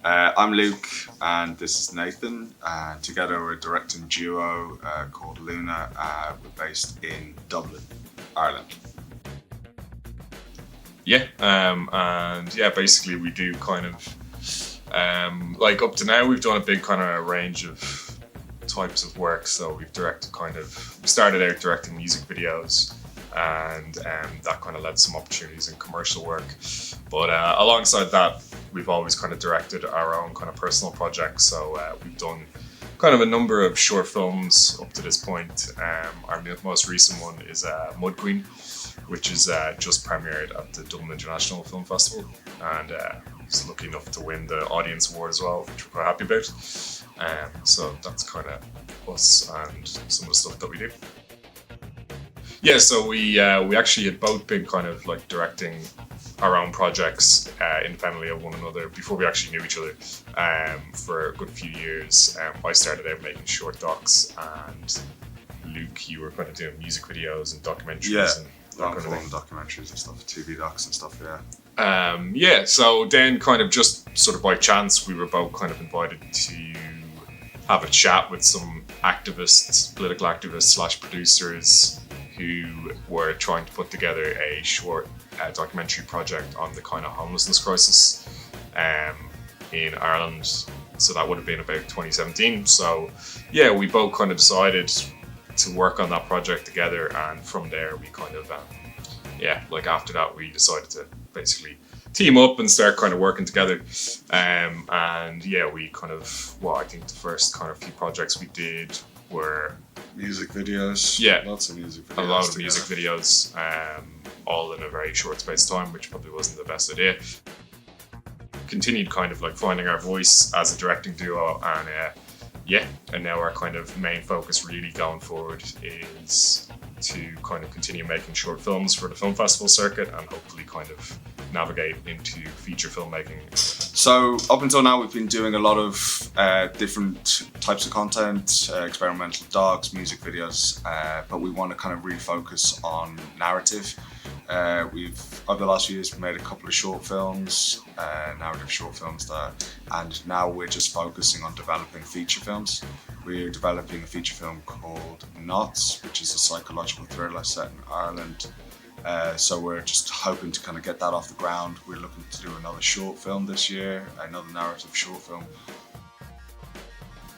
I'm Luke, and this is Nathan. Together we're a directing duo called Luna. We're based in Dublin, Ireland. Yeah, and yeah, basically we do kind of, like up to now we've done a big kind of range of types of work. So we started out directing music videos, and that kind of led to some opportunities in commercial work. But alongside that, we've always kind of directed our own kind of personal projects. So we've done kind of a number of short films up to this point. Our most recent one is Mud Queen, which is just premiered at the Dublin International Film Festival, and was lucky enough to win the Audience Award as well, which we're quite happy about. So that's kind of us and some of the stuff that we do. Yeah, so we actually had both been kind of like directing our own projects independently of one another before we actually knew each other for a good few years. I started out making short docs, and Luke, you were kind of doing music videos and documentaries and long form documentaries and stuff, TV docs and stuff, so then kind of just sort of by chance we were both kind of invited to have a chat with some activists, political activists / producers who were trying to put together a short documentary project on the kind of homelessness crisis in Ireland. So that would have been about 2017. So yeah, we both kind of decided to work on that project together, and from there we kind of after that we decided to basically team up and start kind of working together. And yeah, we kind of, I think the first kind of few projects we did were music videos. Yeah, lots of music videos. A lot of music videos, all in a very short space of time, which probably wasn't the best idea. Continued kind of like finding our voice as a directing duo, and and now our kind of main focus really going forward is to kind of continue making short films for the film festival circuit, and hopefully kind of navigate into feature filmmaking. So up until now we've been doing a lot of different types of content, experimental docs, music videos, but we want to kind of refocus on narrative. Over the last few years, we've made a couple of short films, narrative short films there, and now we're just focusing on developing feature films. We're developing a feature film called Knots, which is a psychological thriller set in Ireland. So we're just hoping to kind of get that off the ground. We're looking to do another short film this year, another narrative short film.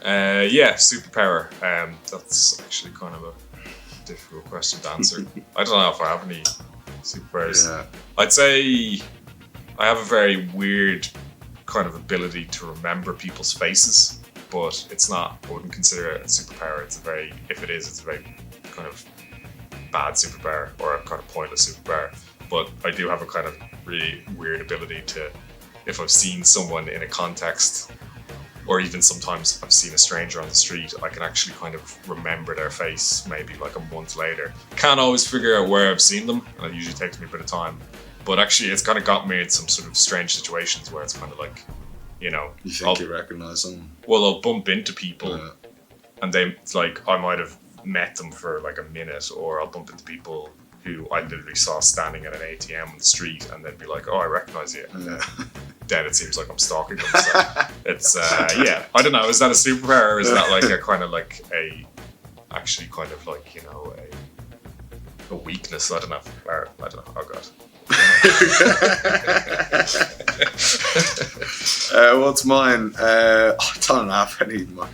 Superpower. That's actually kind of a difficult question to answer. I don't know if I have any superpowers. Yeah. I'd say I have a very weird kind of ability to remember people's faces, but it's not, I wouldn't consider it a superpower. It's a very kind of bad superpower, or a kind of pointless superpower. But I do have a kind of really weird ability to, if I've seen someone in a context, or even sometimes I've seen a stranger on the street, I can actually kind of remember their face maybe like a month later. Can't always figure out where I've seen them, and it usually takes me a bit of time. But actually it's kind of got me in some sort of strange situations where it's kind of like, you think you recognise them? Well, I'll bump into people and they, like, I might have met them for like a minute, or I'll bump into people who I literally saw standing at an ATM on the street, and they'd be like, "Oh, I recognise you." And then it seems like I'm stalking them. So it's I don't know. Is that a superpower, or is that like a kind of like actually kind of like a weakness? I don't know. Oh god. What's mine? I don't have any. I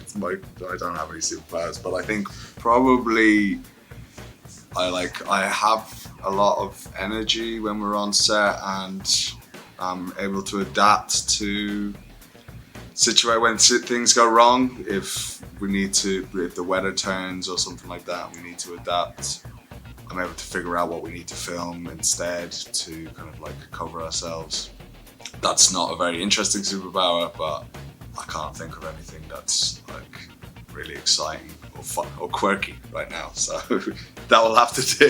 don't have any superpowers, but I think probably I have a lot of energy when we're on set, and I'm able to adapt to when things go wrong. If the weather turns or something like that, we need to adapt. I'm able to figure out what we need to film instead to kind of like cover ourselves. That's not a very interesting superpower, but I can't think of anything that's like really exciting or fun or quirky right now. So that will have to do.